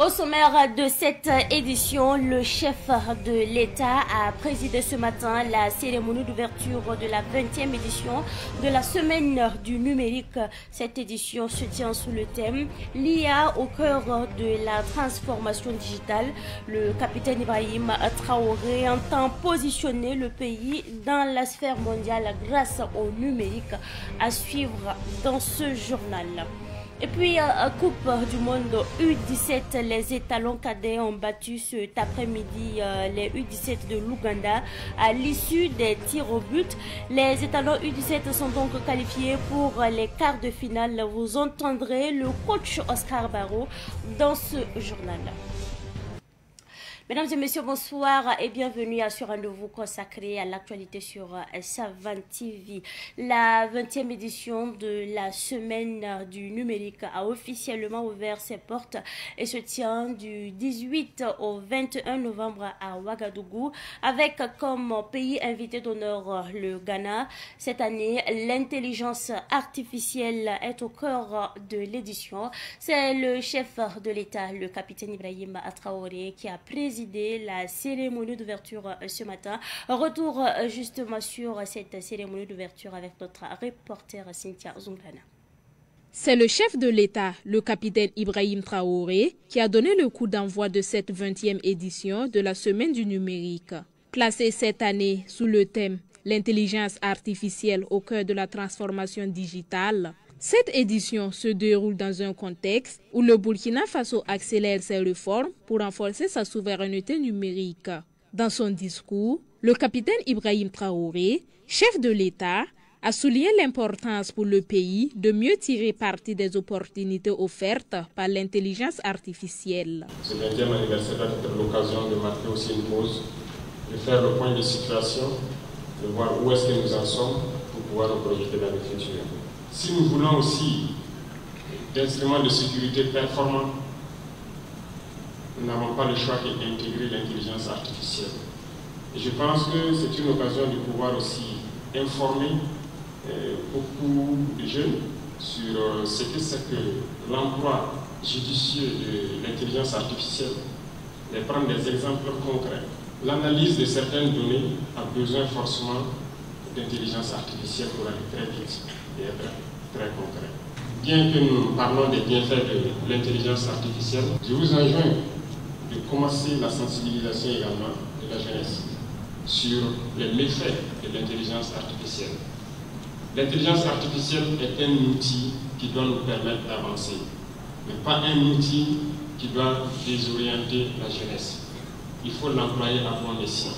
Au sommaire de cette édition, le chef de l'État a présidé ce matin la cérémonie d'ouverture de la 20e édition de la semaine du numérique. Cette édition se tient sous le thème « L'IA au cœur de la transformation digitale ». Le capitaine Ibrahim Traoré entend positionner le pays dans la sphère mondiale grâce au numérique, à suivre dans ce journal. Et puis, Coupe du Monde U17, les étalons cadets ont battu cet après-midi les U17 de l'Ouganda à l'issue des tirs au but. Les étalons U17 sont donc qualifiés pour les quarts de finale. Vous entendrez le coach Oscar Barraud dans ce journal. Mesdames et messieurs, bonsoir et bienvenue à ce rendez-vous consacré à l'actualité sur Savane TV. La 20e édition de la semaine du numérique a officiellement ouvert ses portes et se tient du 18 au 21 novembre à Ouagadougou avec comme pays invité d'honneur le Ghana. Cette année, l'intelligence artificielle est au cœur de l'édition. C'est le chef de l'État, le capitaine Ibrahim Traoré, qui a présidé la cérémonie d'ouverture ce matin. Retour justement sur cette cérémonie d'ouverture avec notre reporter Cynthia Zunglana. C'est le chef de l'État, le capitaine Ibrahim Traoré, qui a donné le coup d'envoi de cette 20e édition de la Semaine du numérique. Placée cette année sous le thème « L'intelligence artificielle au cœur de la transformation digitale », cette édition se déroule dans un contexte où le Burkina Faso accélère ses réformes pour renforcer sa souveraineté numérique. Dans son discours, le capitaine Ibrahim Traoré, chef de l'État, a souligné l'importance pour le pays de mieux tirer parti des opportunités offertes par l'intelligence artificielle. Ce 20e anniversaire doit être l'occasion de marquer aussi une pause, de faire le point de situation, de voir où est-ce que nous en sommes pour pouvoir nous projeter dans le futur. Si nous voulons aussi d'instruments de sécurité performants, nous n'avons pas le choix d'intégrer l'intelligence artificielle. Et je pense que c'est une occasion de pouvoir aussi informer beaucoup de jeunes sur ce que c'est que l'emploi judicieux de l'intelligence artificielle, de prendre des exemples concrets. L'analyse de certaines données a besoin forcément d'intelligence artificielle pour aller très vite et être très concret. Bien que nous parlons des bienfaits de l'intelligence artificielle, je vous enjoins de commencer la sensibilisation également de la jeunesse sur les méfaits de l'intelligence artificielle. L'intelligence artificielle est un outil qui doit nous permettre d'avancer, mais pas un outil qui doit désorienter la jeunesse. Il faut l'employer à bon escient.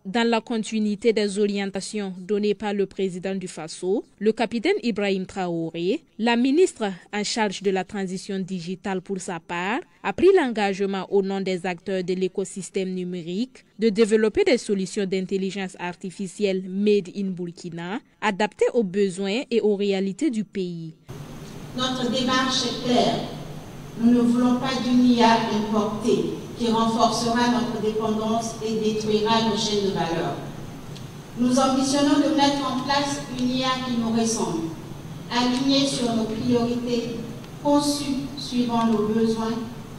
Dans la continuité des orientations données par le président du Faso, le capitaine Ibrahim Traoré, la ministre en charge de la transition digitale pour sa part, a pris l'engagement au nom des acteurs de l'écosystème numérique de développer des solutions d'intelligence artificielle made in Burkina, adaptées aux besoins et aux réalités du pays. Notre démarche est claire. Nous ne voulons pas d'une IA importée qui renforcera notre dépendance et détruira nos chaînes de valeur. Nous ambitionnons de mettre en place une IA qui nous ressemble, alignée sur nos priorités, conçue suivant nos besoins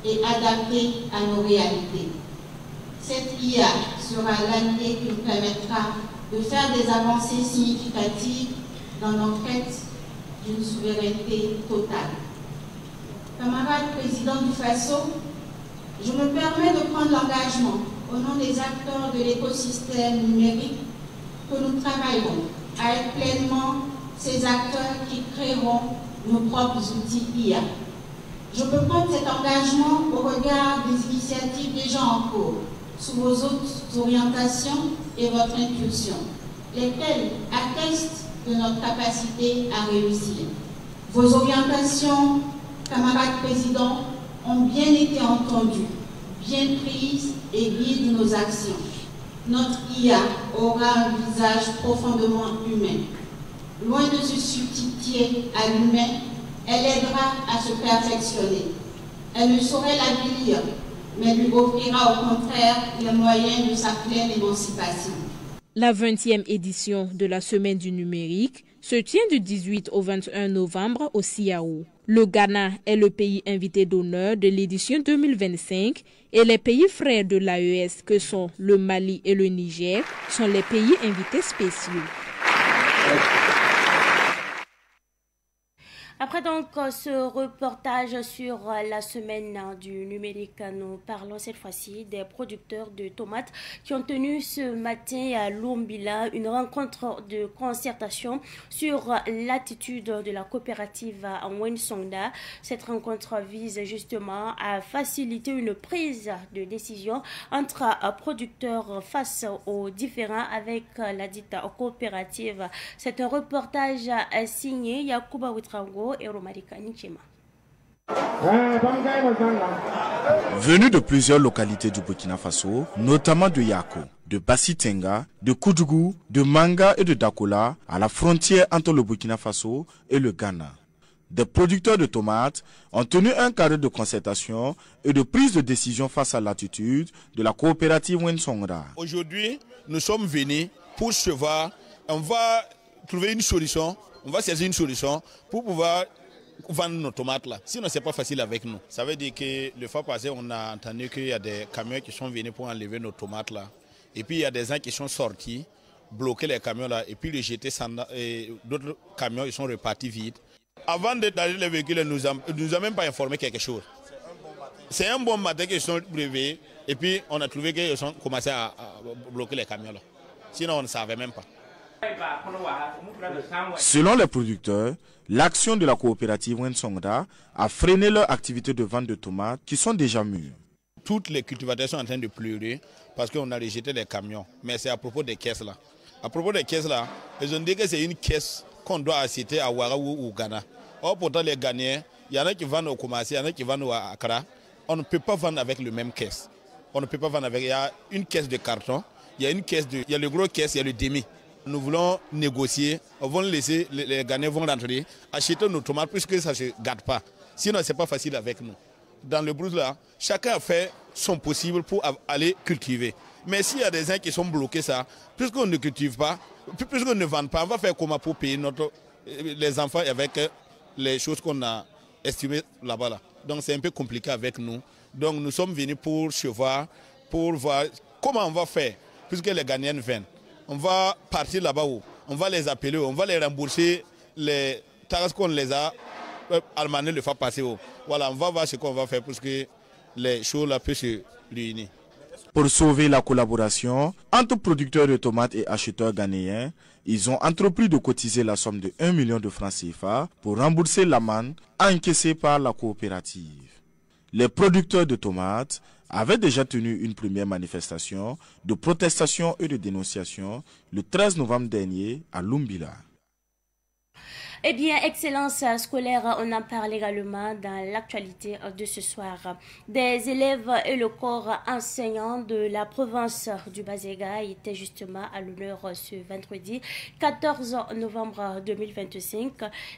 et adaptée à nos réalités. Cette IA sera l'allié qui nous permettra de faire des avancées significatives dans notre quête d'une souveraineté totale. Camarade président du Faso, je me permets de prendre l'engagement au nom des acteurs de l'écosystème numérique que nous travaillerons à être pleinement ces acteurs qui créeront nos propres outils IA. Je peux prendre cet engagement au regard des initiatives déjà en cours, sous vos autres orientations et votre impulsion, lesquelles attestent de notre capacité à réussir. Vos orientations, camarades présidents, ont bien été entendues, bien prises et guident nos actions. Notre IA aura un visage profondément humain. Loin de se substituer à l'humain, elle aidera à se perfectionner. Elle ne saurait l'avilir, mais lui offrira au contraire les moyens de sa pleine émancipation. La 20e édition de la Semaine du numérique se tient du 18 au 21 novembre au Siaou. Le Ghana est le pays invité d'honneur de l'édition 2025 et les pays frères de l'AES que sont le Mali et le Niger sont les pays invités spéciaux. Après donc ce reportage sur la semaine du numérique, nous parlons cette fois-ci des producteurs de tomates qui ont tenu ce matin à Lumbila une rencontre de concertation sur l'attitude de la coopérative en Wensongda. Cette rencontre vise justement à faciliter une prise de décision entre producteurs face aux différends avec la dite coopérative. C'est un reportage signé Yakuba Witrango. Venus de plusieurs localités du Burkina Faso, notamment de Yako, de Bassi-Tenga, de Koudougou, de Manga et de Dakola, à la frontière entre le Burkina Faso et le Ghana, des producteurs de tomates ont tenu un cadre de concertation et de prise de décision face à l'attitude de la coopérative Wensongda. Aujourd'hui, nous sommes venus pour se voir, on va trouver une solution. On va chercher une solution pour pouvoir vendre nos tomates là. Sinon, ce n'est pas facile avec nous. Ça veut dire que le fois passé, on a entendu qu'il y a des camions qui sont venus pour enlever nos tomates là. Et puis, il y a des gens qui sont sortis, bloquer les camions là, et puis les jeter et d'autres camions, ils sont repartis vides. Avant d'aller les véhicules, ils nous a même pas informé quelque chose. C'est un bon matin qu'ils sont réveillés, et puis on a trouvé qu'ils ont commencé à bloquer les camions là. Sinon, on ne savait même pas. Selon les producteurs, l'action de la coopérative Wensongda a freiné leur activité de vente de tomates qui sont déjà mûres. Toutes les cultivateurs sont en train de pleurer parce qu'on a rejeté les camions. Mais c'est à propos des caisses là. À propos des caisses là, ils ont dit que c'est une caisse qu'on doit acheter à Ouagadougou ou au Ghana. Or pourtant les Ghanéens, il y en a qui vendent au Koumassi, il y en a qui vendent à Accra. On ne peut pas vendre avec le même caisse. On ne peut pas vendre avec. Il y a une caisse de carton, il y a une caisse il y a le gros caisse, il y a le demi. Nous voulons négocier, on va laisser, les Ghanéens vont rentrer, acheter nos tomates puisque ça ne se gâte pas. Sinon, ce n'est pas facile avec nous. Dans le brousse là, chacun a fait son possible pour aller cultiver. Mais s'il y a des gens qui sont bloqués ça, puisqu'on ne cultive pas, puisqu'on ne vend pas, on va faire comment pour payer les enfants avec les choses qu'on a estimées là-bas. Là. Donc c'est un peu compliqué avec nous. Donc nous sommes venus pour voir comment on va faire, puisque les Ghanéens viennent. On va partir là-bas où on va les appeler, on va les rembourser les taxes qu'on les a almané le fois passé. Voilà, on va voir ce qu'on va faire pour que les choses là puissent se réunir. Pour sauver la collaboration entre producteurs de tomates et acheteurs ghanéens, ils ont entrepris de cotiser la somme de 1 million de francs CFA pour rembourser l'amende encaissée par la coopérative. Les producteurs de tomates avaient déjà tenu une première manifestation de protestation et de dénonciation le 13 novembre dernier à Lumbila. Eh bien, excellence scolaire, on en parle également dans l'actualité de ce soir. Des élèves et le corps enseignant de la province du Bazega étaient justement à l'honneur ce vendredi 14 novembre 2025.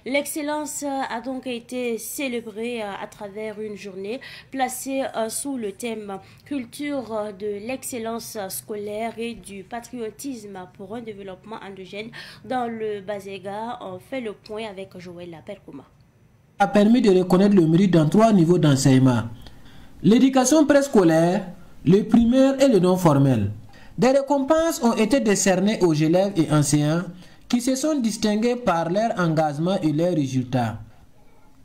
L'excellence a donc été célébrée à travers une journée placée sous le thème « Culture de l'excellence scolaire et du patriotisme pour un développement endogène » dans le Bazega. On fait le point avec Joël Lapercouma. A permis de reconnaître le mérite dans 3 niveaux d'enseignement. L'éducation préscolaire, le primaire et le non formel. Des récompenses ont été décernées aux élèves et enseignants qui se sont distingués par leur engagement et leurs résultats.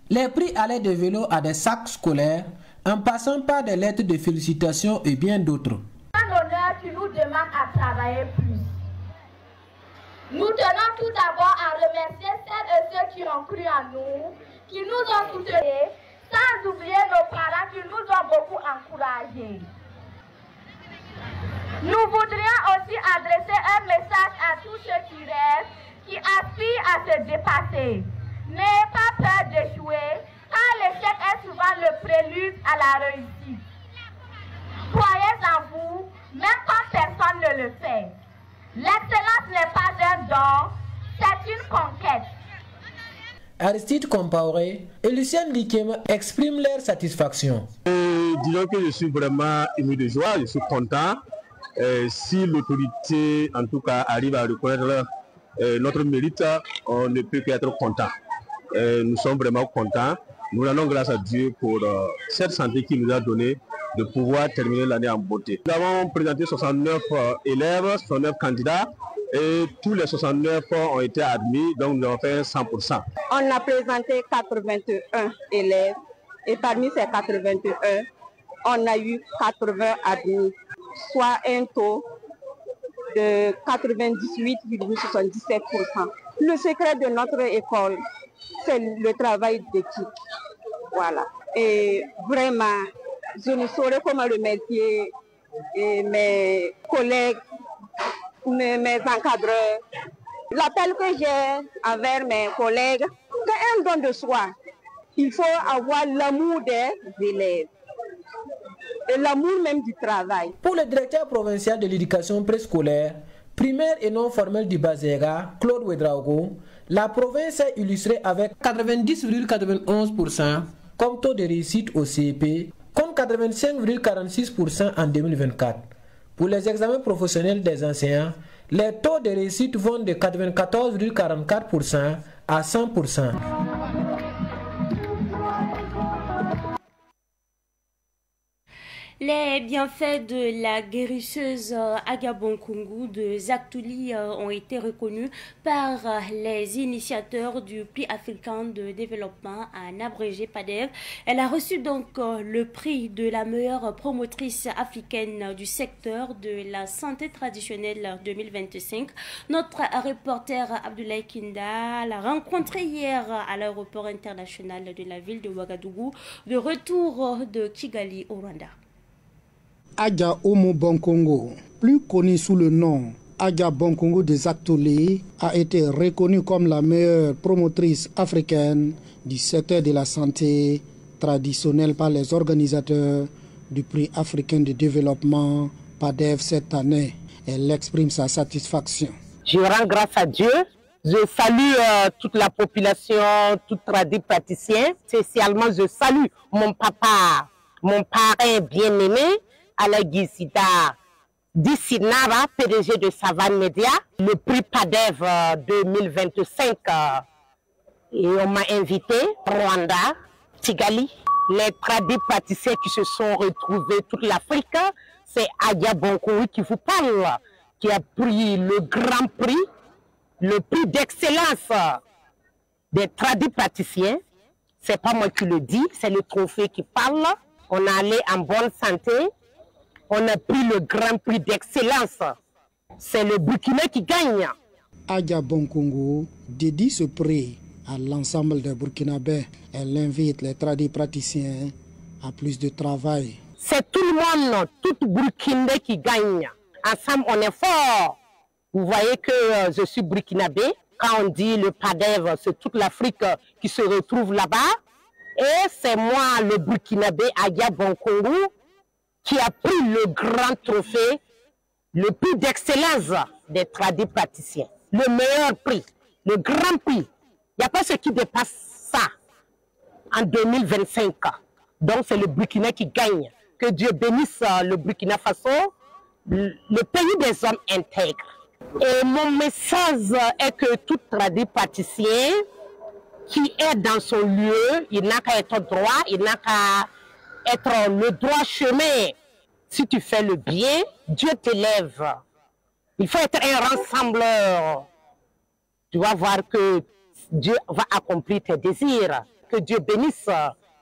Les prix allaient de vélo à des sacs scolaires, en passant par des lettres de félicitations et bien d'autres. Un honneur qui nous demande à travailler plus. Nous tenons tout d'abord à remercier celles et ceux qui ont cru en nous, qui nous ont soutenus, sans oublier nos parents qui nous ont beaucoup encouragés. Nous voudrions aussi adresser un message à tous ceux qui rêvent, qui aspirent à se dépasser. N'ayez pas peur d'échouer, car l'échec est souvent le prélude à la réussite. Croyez en vous, même quand personne ne le fait. L'excellence n'est pas un don, c'est une conquête. Aristide Compaoré et Lucien Likema expriment leur satisfaction. Disons que je suis vraiment ému de joie, je suis content. Si l'autorité, en tout cas, arrive à reconnaître notre mérite, on ne peut qu'être content. Nous sommes vraiment contents. Nous rendons grâce à Dieu pour cette santé qu'il nous a donné de pouvoir terminer l'année en beauté. Nous avons présenté 69 élèves, 69 candidats et tous les 69 ont été admis, donc nous avons fait 100%. On a présenté 81 élèves et parmi ces 81, on a eu 80 admis, soit un taux de 98,77%. Le secret de notre école, c'est le travail d'équipe. Voilà. Et vraiment, je ne saurais comment remercier mes collègues, mes encadreurs. L'appel que j'ai envers mes collègues, c'est un don de soi. Il faut avoir l'amour des élèves et l'amour même du travail. Pour le directeur provincial de l'éducation préscolaire, primaire et non formelle du Bazéga, Claude Ouedraogo, la province est illustrée avec 90,91% comme taux de réussite au CEP, contre 85,46% en 2024. Pour les examens professionnels des enseignants, les taux de réussite vont de 94,44% à 100%. Les bienfaits de la guérisseuse Agabonkungu de Zaktuli ont été reconnus par les initiateurs du prix africain de développement, en abrégé PADEV. Elle a reçu donc le prix de la meilleure promotrice africaine du secteur de la santé traditionnelle 2025. Notre reporter Abdoulaye Kinda l'a rencontré hier à l'aéroport international de la ville de Ouagadougou, de retour de Kigali au Rwanda. Adja Omo Bonkongo, plus connu sous le nom Adja Bonkongo des Zaktuli, a été reconnue comme la meilleure promotrice africaine du secteur de la santé traditionnelle par les organisateurs du prix africain de développement PADEV cette année. Elle exprime sa satisfaction. Je rends grâce à Dieu. Je salue toute la population, toute tradie praticien. Spécialement, je salue mon papa, mon parrain bien-aimé, Alagui Sida Dissinara, PDG de Savane Média, le prix PADEV 2025. Et on m'a invité, Rwanda, Kigali. Les tradis praticiens qui se sont retrouvés toute l'Afrique, c'est Adja Bonkongo qui vous parle, qui a pris le grand prix, le prix d'excellence des tradis praticiens. C'est pas moi qui le dis, c'est le trophée qui parle. On est allé en bonne santé. On a pris le grand prix d'excellence. C'est le Burkina qui gagne. Adja Bonkongo dédie ce prix à l'ensemble des Burkinabés. Elle invite les tradis praticiens à plus de travail. C'est tout le monde, tout Burkinabé qui gagne. Ensemble, on est fort. Vous voyez que je suis Burkinabé. Quand on dit le PADEV, c'est toute l'Afrique qui se retrouve là-bas. Et c'est moi, le Burkinabé, Adja Bonkongo, qui a pris le grand trophée, le prix d'excellence des tradis praticiens. Le meilleur prix, le grand prix. Il n'y a pas ce qui dépasse ça en 2025. Donc c'est le Burkina qui gagne. Que Dieu bénisse le Burkina Faso, le pays des hommes intègres. Et mon message est que tout tradit praticien qui est dans son lieu, il n'a qu'à être droit, il n'a qu'à être le droit chemin. Si tu fais le bien, Dieu t'élève. Il faut être un rassembleur. Tu vas voir que Dieu va accomplir tes désirs. Que Dieu bénisse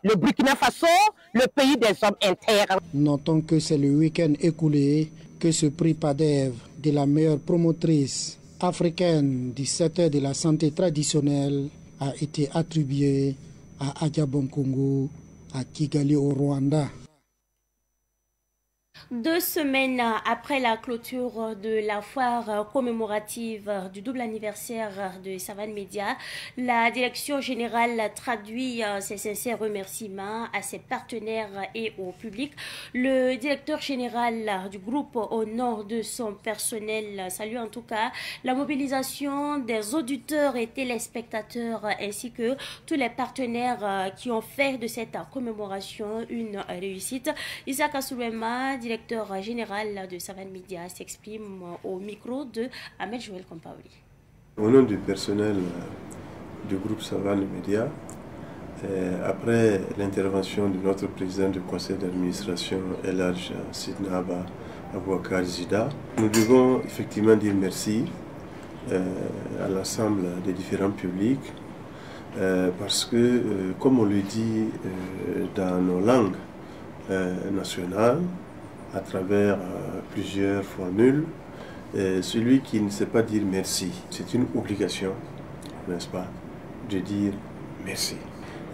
le Burkina Faso, le pays des hommes intègres. Notons que c'est le week-end écoulé que ce prix PADEV de la meilleure promotrice africaine du secteur de la santé traditionnelle a été attribué à Adja Bonkongo à Kigali au Rwanda. 2 semaines après la clôture de la foire commémorative du double anniversaire de Savane Média, la direction générale traduit ses sincères remerciements à ses partenaires et au public. Le directeur général du groupe, au nom de son personnel, salue en tout cas la mobilisation des auditeurs et téléspectateurs ainsi que tous les partenaires qui ont fait de cette commémoration une réussite. Isaac Assoulema, directeur général de Savane Média, s'exprime au micro de Ahmed Joël Kompaouli. Au nom du personnel du groupe Savane Média, après l'intervention de notre président du conseil d'administration, El Hadj Sidnaba Abouakar Zida, nous devons effectivement dire merci à l'ensemble des différents publics parce que, comme on le dit dans nos langues nationales, à travers plusieurs formules, celui qui ne sait pas dire merci, c'est une obligation, n'est-ce pas, de dire merci.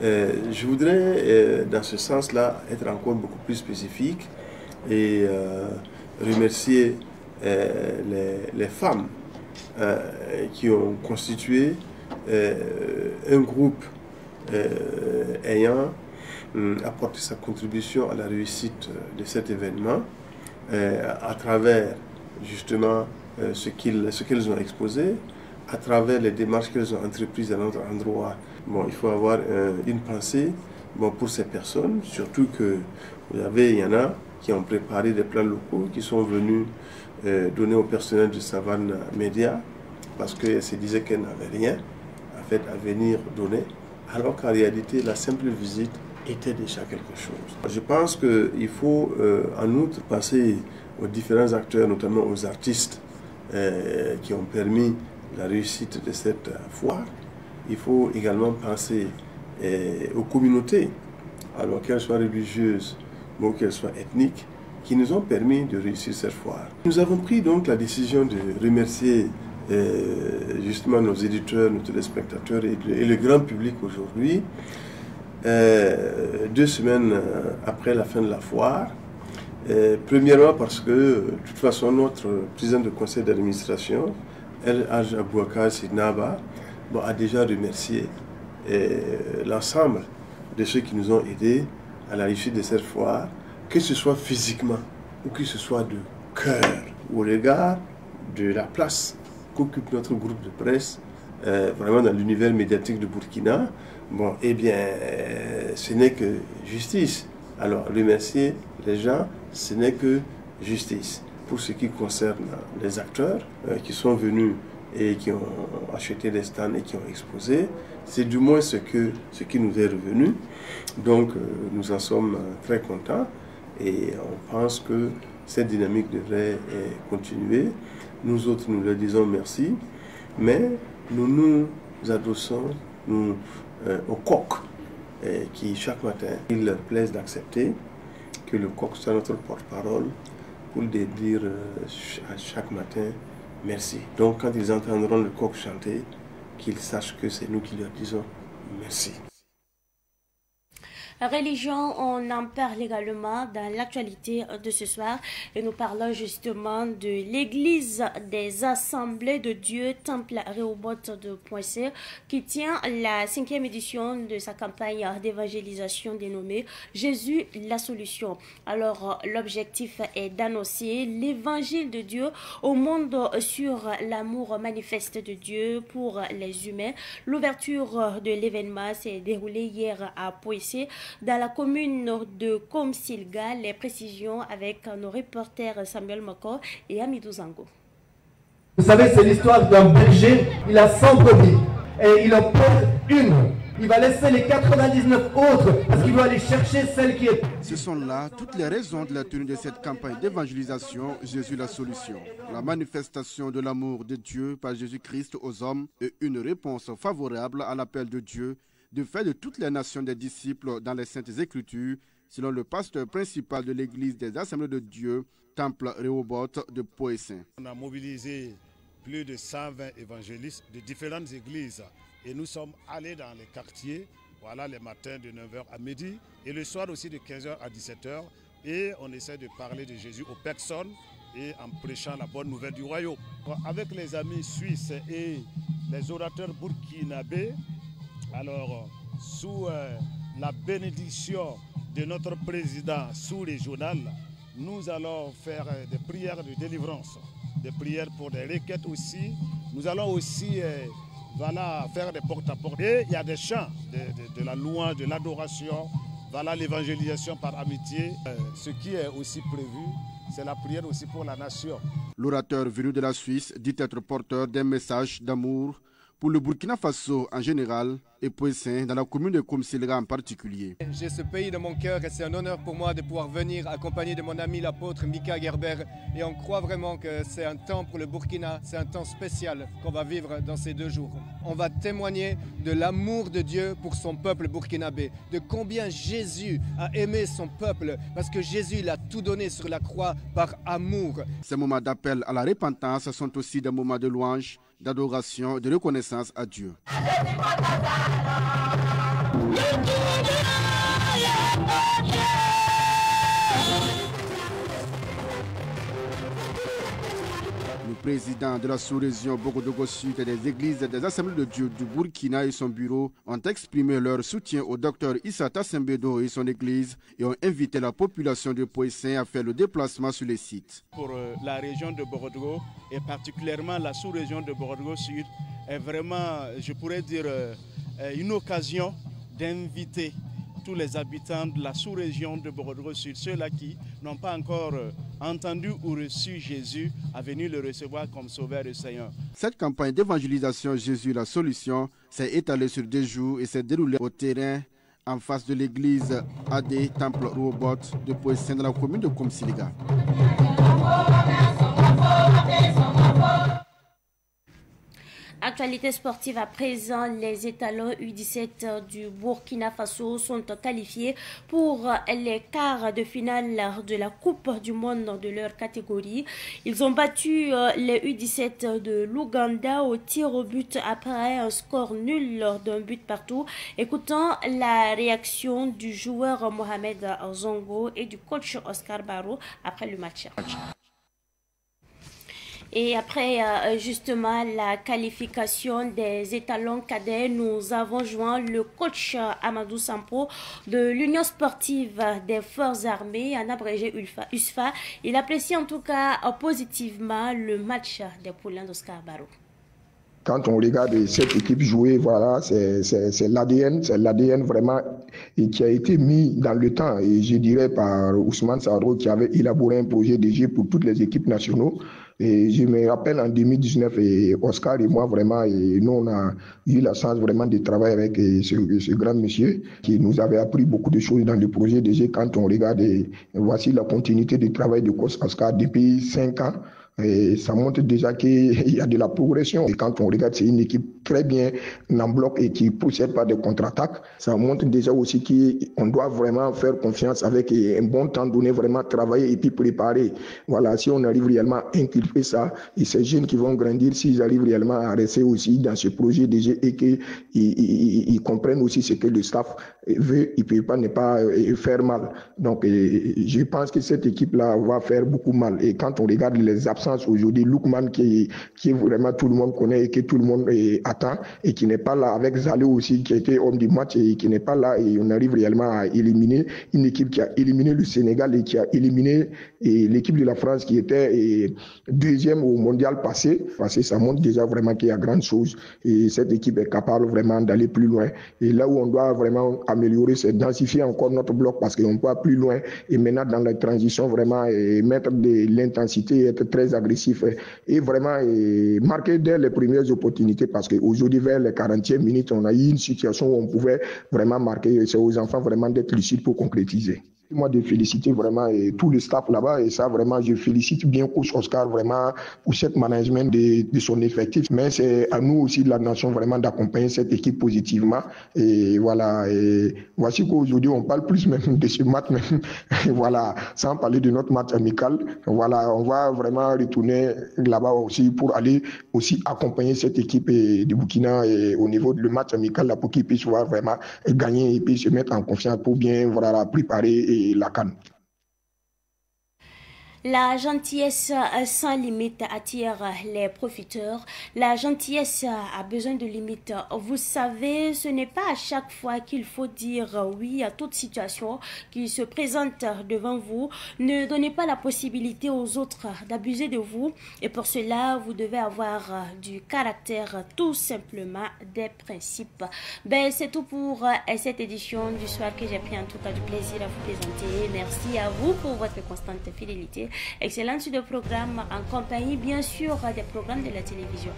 Je voudrais, dans ce sens-là, être encore beaucoup plus spécifique et remercier les femmes qui ont constitué un groupe ayant apporté sa contribution à la réussite de cet événement à travers justement ce qu'elles ont exposé, à travers les démarches qu'elles ont entreprises à notre endroit. Bon, il faut avoir une pensée pour ces personnes, surtout que il y en a qui ont préparé des plans locaux, qui sont venus donner au personnel de Savane Média, parce qu'elles se disaient qu'elles n'avaient rien en fait, à venir donner, alors qu'en réalité, la simple visite était déjà quelque chose. Je pense qu'il faut en outre penser aux différents acteurs, notamment aux artistes qui ont permis la réussite de cette foire. Il faut également penser aux communautés, alors qu'elles soient religieuses ou qu'elles soient ethniques, qui nous ont permis de réussir cette foire. Nous avons pris donc la décision de remercier justement nos éditeurs, nos téléspectateurs et le grand public aujourd'hui, 2 semaines après la fin de la foire. Premièrement parce que, de toute façon, notre président du conseil d'administration, El Hadj Abouakar Sidnaba, a déjà remercié l'ensemble de ceux qui nous ont aidés à la réussite de cette foire, que ce soit physiquement ou que ce soit de cœur, au regard de la place qu'occupe notre groupe de presse, vraiment dans l'univers médiatique de Burkina. Bon, eh bien, ce n'est que justice. Alors, remercier les gens, ce n'est que justice. Pour ce qui concerne les acteurs qui sont venus et qui ont acheté des stands et qui ont exposé, c'est du moins ce qui nous est revenu. Donc, nous en sommes très contents et on pense que cette dynamique devrait continuer. Nous autres, nous leur disons merci, mais nous nous adossons au coq qui, chaque matin, il leur plaise d'accepter que le coq soit notre porte-parole pour dire à chaque matin merci. Donc, quand ils entendront le coq chanter, qu'ils sachent que c'est nous qui leur disons merci. Religion, on en parle également dans l'actualité de ce soir et nous parlons justement de l'église des assemblées de Dieu Temple Rehoboth de Poissy qui tient la 5e édition de sa campagne d'évangélisation dénommée Jésus la solution. Alors l'objectif est d'annoncer l'évangile de Dieu au monde sur l'amour manifeste de Dieu pour les humains. L'ouverture de l'événement s'est déroulée hier à Poissy, dans la commune de Komsilga. Les précisions avec nos reporters Samuel Moko et Amidou Zango. Vous savez, c'est l'histoire d'un berger, il a 100 brebis et il en pose une. Il va laisser les 99 autres parce qu'il doit aller chercher celle qui est... Ce sont là toutes les raisons de la tenue de cette campagne d'évangélisation Jésus la solution. La manifestation de l'amour de Dieu par Jésus-Christ aux hommes et une réponse favorable à l'appel de Dieu de fait de toutes les nations des disciples dans les Saintes Écritures, selon le pasteur principal de l'église des Assemblées de Dieu, Temple Rehoboth de Poissy. On a mobilisé plus de 120 évangélistes de différentes églises et nous sommes allés dans les quartiers, voilà, les matins de 9h à midi et le soir aussi de 15h à 17h et on essaie de parler de Jésus aux personnes et en prêchant la bonne nouvelle du royaume. Avec les amis suisses et les orateurs burkinabés, alors, sous la bénédiction de notre président sous-régional, nous allons faire des prières de délivrance, des prières pour des requêtes aussi. Nous allons aussi voilà, faire des porte-à-porte. Et il y a des chants de la louange, de l'adoration. Voilà l'évangélisation par amitié. Ce qui est aussi prévu, c'est la prière aussi pour la nation. L'orateur venu de la Suisse dit être porteur d'un message d'amour pour le Burkina Faso en général et Poissin dans la commune de Komsilga en particulier. J'ai ce pays dans mon cœur et c'est un honneur pour moi de pouvoir venir accompagné de mon ami l'apôtre Mika Gerber. Et on croit vraiment que c'est un temps pour le Burkina, c'est un temps spécial qu'on va vivre dans ces 2 jours. On va témoigner de l'amour de Dieu pour son peuple burkinabé, de combien Jésus a aimé son peuple, parce que Jésus il a tout donné sur la croix par amour. Ces moments d'appel à la repentance sont aussi des moments de louange, d'adoration et de reconnaissance à Dieu. Le président de la sous-région Bogodogo Sud et des églises des Assemblées de Dieu du Burkina et son bureau ont exprimé leur soutien au docteur Issa Tassembedo et son église et ont invité la population de Poissin à faire le déplacement sur les sites. Pour la région de Bogodogo et particulièrement la sous-région de Bogodogo Sud est vraiment, je pourrais dire, une occasion d'inviter tous les habitants de la sous-région de Bogodogo Sud, ceux-là qui n'ont pas encore entendu ou reçu Jésus, à venir le recevoir comme sauveur et Seigneur. Cette campagne d'évangélisation Jésus la solution s'est étalée sur 2 jours et s'est déroulée au terrain en face de l'église AD Temple Robot de Poissin dans la commune de Komsilga. Actualité sportive à présent, les étalons U17 du Burkina Faso sont qualifiés pour les quarts de finale de la Coupe du Monde de leur catégorie. Ils ont battu les U17 de l'Ouganda au tir au but après un score nul d'un but partout. Écoutons la réaction du joueur Mohamed Zongo et du coach Oscar Barrow après le match. Et après justement la qualification des étalons cadets, nous avons joint le coach Amadou Sampo de l'Union sportive des forces armées, en abrégé USFA. Il apprécie en tout cas positivement le match des poulains d'Oscar Barrow. Quand on regarde cette équipe jouer, voilà, c'est l'ADN vraiment qui a été mis dans le temps. Et je dirais par Ousmane Sadro qui avait élaboré un projet de jeu pour toutes les équipes nationales. Et je me rappelle en 2019, et Oscar et moi vraiment, et nous on a eu la chance vraiment de travailler avec ce grand monsieur qui nous avait appris beaucoup de choses dans le projet de jeu. Quand on regarde, voici la continuité du travail de coach Oscar depuis 5 ans. Et ça montre déjà qu'il y a de la progression. Et quand on regarde, c'est une équipe très bien en bloc et qui ne possède pas de contre-attaque. Ça montre déjà aussi qu'on doit vraiment faire confiance avec un bon temps donné, vraiment travailler et puis préparer. Voilà, si on arrive réellement à inculper ça, et ces jeunes qui vont grandir, s'ils arrivent réellement à rester aussi dans ce projet de jeu et qu'ils comprennent aussi ce que le staff veut, ils ne peuvent pas ne pas faire mal. Donc, je pense que cette équipe-là va faire beaucoup mal. Et quand on regarde les absences, aujourd'hui, Lookman qui est vraiment tout le monde connaît et que tout le monde attend et qui n'est pas là, avec Zalé aussi qui a été homme du match et qui n'est pas là, et on arrive réellement à éliminer une équipe qui a éliminé le Sénégal et qui a éliminé l'équipe de la France qui était deuxième au mondial passé. Parce que ça montre déjà vraiment qu'il y a grande chose et cette équipe est capable vraiment d'aller plus loin. Et là où on doit vraiment améliorer, c'est densifier encore notre bloc parce qu'on peut aller plus loin et maintenant dans la transition vraiment mettre de l'intensité et être très agressif et vraiment marquer dès les premières opportunités parce qu'aujourd'hui vers les 40e minutes on a eu une situation où on pouvait vraiment marquer. C'est aux enfants vraiment d'être lucides pour concrétiser. Moi de féliciter vraiment tout le staff là-bas et ça vraiment je félicite bien coach Oscar vraiment pour cette management de son effectif, mais c'est à nous aussi de la nation vraiment d'accompagner cette équipe positivement et voilà, et voici qu'aujourd'hui on parle plus même de ce match même voilà, sans parler de notre match amical. Voilà, on va vraiment retourner là-bas aussi pour aller aussi accompagner cette équipe de Burkina et au niveau du match amical là, pour qu'ils puissent vraiment gagner et puis se mettre en confiance pour bien voilà préparer la CAN. La gentillesse sans limite attire les profiteurs. La gentillesse a besoin de limites. Vous savez, ce n'est pas à chaque fois qu'il faut dire oui à toute situation qui se présente devant vous. Ne donnez pas la possibilité aux autres d'abuser de vous. Et pour cela, vous devez avoir du caractère, tout simplement des principes. Ben, c'est tout pour cette édition du soir que j'ai pris en tout cas du plaisir à vous présenter. Merci à vous pour votre constante fidélité. Excellente suite de programmes en compagnie bien sûr des programmes de la télévision.